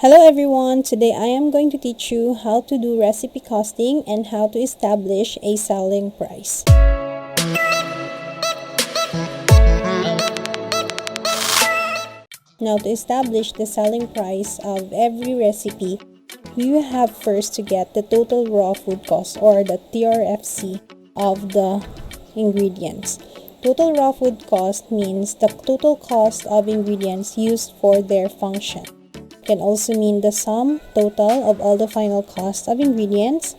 Hello everyone, today I am going to teach you how to do recipe costing and how to establish a selling price. Now, to establish the selling price of every recipe, you have first to get the total raw food cost or the TRFC of the ingredients. Total raw food cost means the total cost of ingredients used for their function. Can also mean the sum total of all the final costs of ingredients,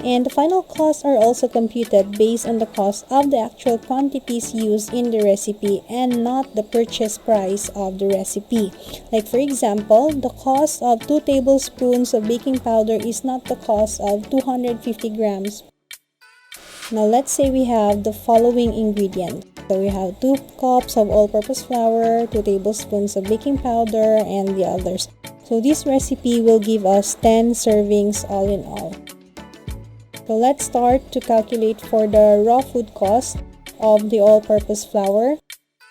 and the final costs are also computed based on the cost of the actual quantities used in the recipe and not the purchase price of the recipe. Like for example, the cost of 2 tablespoons of baking powder is not the cost of 250 grams. Now let's say we have the following ingredients. So we have 2 cups of all-purpose flour, 2 tablespoons of baking powder, and the others. So this recipe will give us 10 servings all in all. So let's start to calculate for the raw food cost of the all-purpose flour.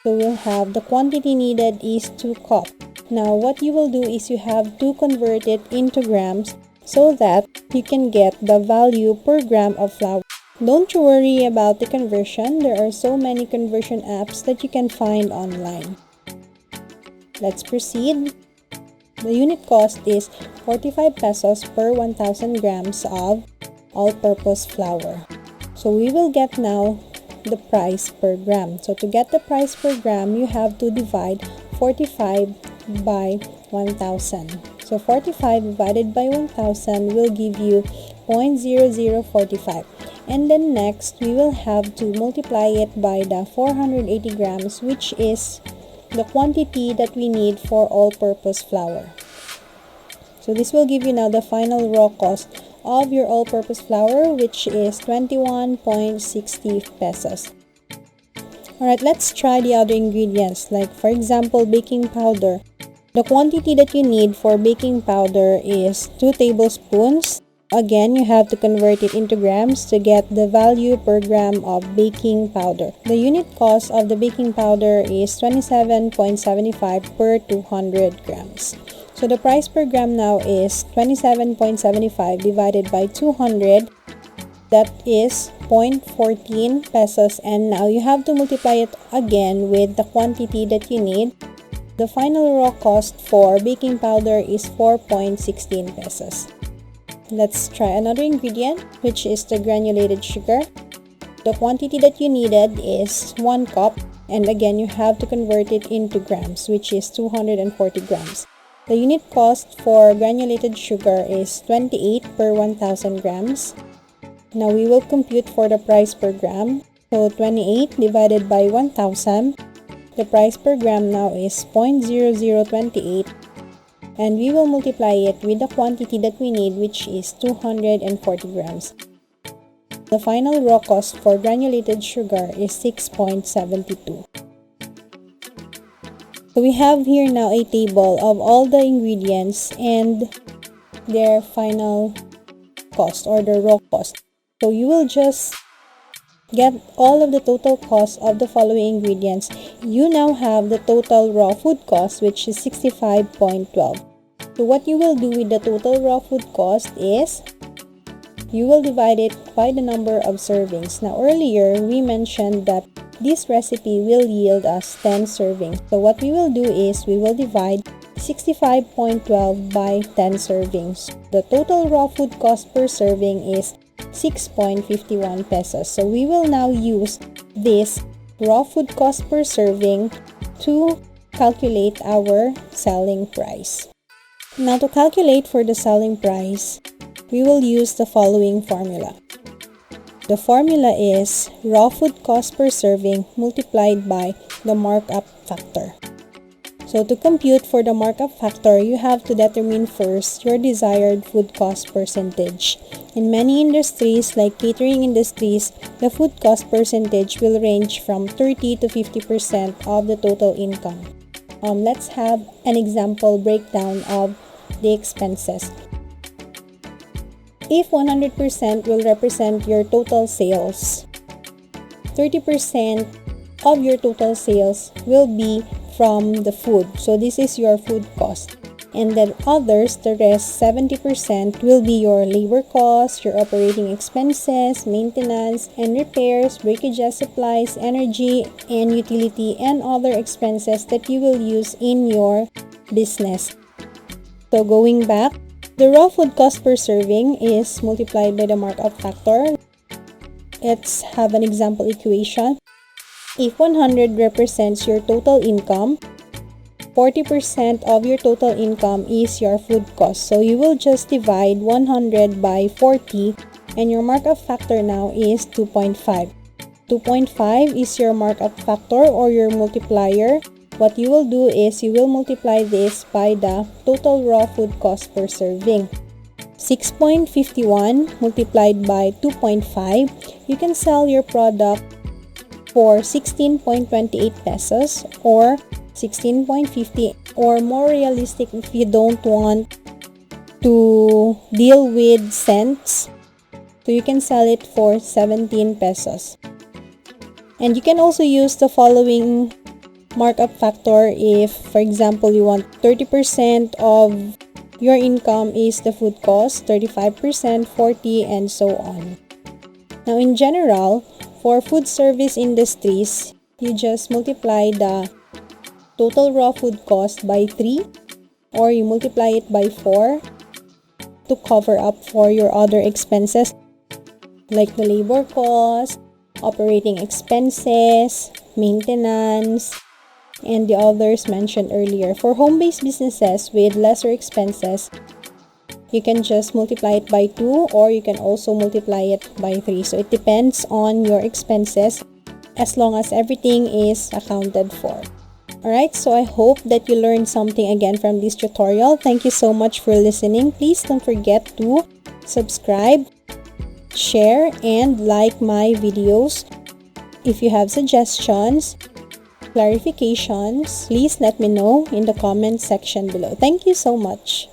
So we'll have the quantity needed is 2 cups. Now what you will do is you have to convert it into grams so that you can get the value per gram of flour. Don't you worry about the conversion. There are so many conversion apps that you can find online. Let's proceed. The unit cost is 45 pesos per 1,000 grams of all-purpose flour. So we will get now the price per gram. So to get the price per gram, you have to divide 45 by 1,000. So 45 divided by 1,000 will give you 0.0045. And then next, we will have to multiply it by the 480 grams, which is the quantity that we need for all-purpose flour. So this will give you now the final raw cost of your all-purpose flour, which is 21.60 pesos. Alright, let's try the other ingredients. Like for example, baking powder. The quantity that you need for baking powder is 2 tablespoons. Again, you have to convert it into grams to get the value per gram of baking powder. The unit cost of the baking powder is 27.75 per 200 grams. So the price per gram now is 27.75 divided by 200. That is 0.14 pesos. And now you have to multiply it again with the quantity that you need. The final raw cost for baking powder is 4.16 pesos. Let's try another ingredient, which is the granulated sugar. The quantity that you needed is 1 cup, and again you have to convert it into grams, which is 240 grams. The unit cost for granulated sugar is 28 per 1,000 grams. Now we will compute for the price per gram. So 28 divided by 1,000. The price per gram now is 0.0028. And we will multiply it with the quantity that we need, which is 240 grams. The final raw cost for granulated sugar is 6.72. So we have here now a table of all the ingredients and their final cost or the raw cost. So you will just get all of the total cost of the following ingredients. You now have the total raw food cost, which is 65.12. So what you will do with the total raw food cost is you will divide it by the number of servings. Now earlier we mentioned that this recipe will yield us 10 servings. So what we will do is we will divide 65.12 by 10 servings. The total raw food cost per serving is 6.51 pesos. So we will now use this raw food cost per serving to calculate our selling price. Now to calculate for the selling price, we will use the following formula. The formula is raw food cost per serving multiplied by the markup factor. So to compute for the markup factor, you have to determine first your desired food cost percentage. In many industries like catering industries, the food cost percentage will range from 30 to 50% of the total income. Let's have an example breakdown of the expenses. If 100% will represent your total sales, 30% of your total sales will be from the food. So this is your food cost. And then others, the rest, 70%, will be your labor costs, your operating expenses, maintenance and repairs, breakages, supplies, energy and utility, and other expenses that you will use in your business. So going back, the raw food cost per serving is multiplied by the markup factor. Let's have an example equation. If 100 represents your total income, 40% of your total income is your food cost. So you will just divide 100 by 40 and your markup factor now is 2.5. 2.5 is your markup factor or your multiplier. What you will do is you will multiply this by the total raw food cost per serving. 6.51 multiplied by 2.5, you can sell your product for 16.28 pesos or 16.50, or more realistic if you don't want to deal with cents, so you can sell it for 17 pesos. And you can also use the following markup factor if, for example, you want 30% of your income is the food cost, 35%, 40%, and so on. Now, in general, for food service industries, you just multiply the total raw food cost by 3 or you multiply it by 4 to cover up for your other expenses like the labor cost, operating expenses, maintenance, and the others mentioned earlier. For home-based businesses with lesser expenses, you can just multiply it by 2 or you can also multiply it by 3. So it depends on your expenses as long as everything is accounted for. Alright, so I hope that you learned something again from this tutorial. Thank you so much for listening. Please don't forget to subscribe, share, and like my videos. If you have suggestions, clarifications, please let me know in the comment section below. Thank you so much.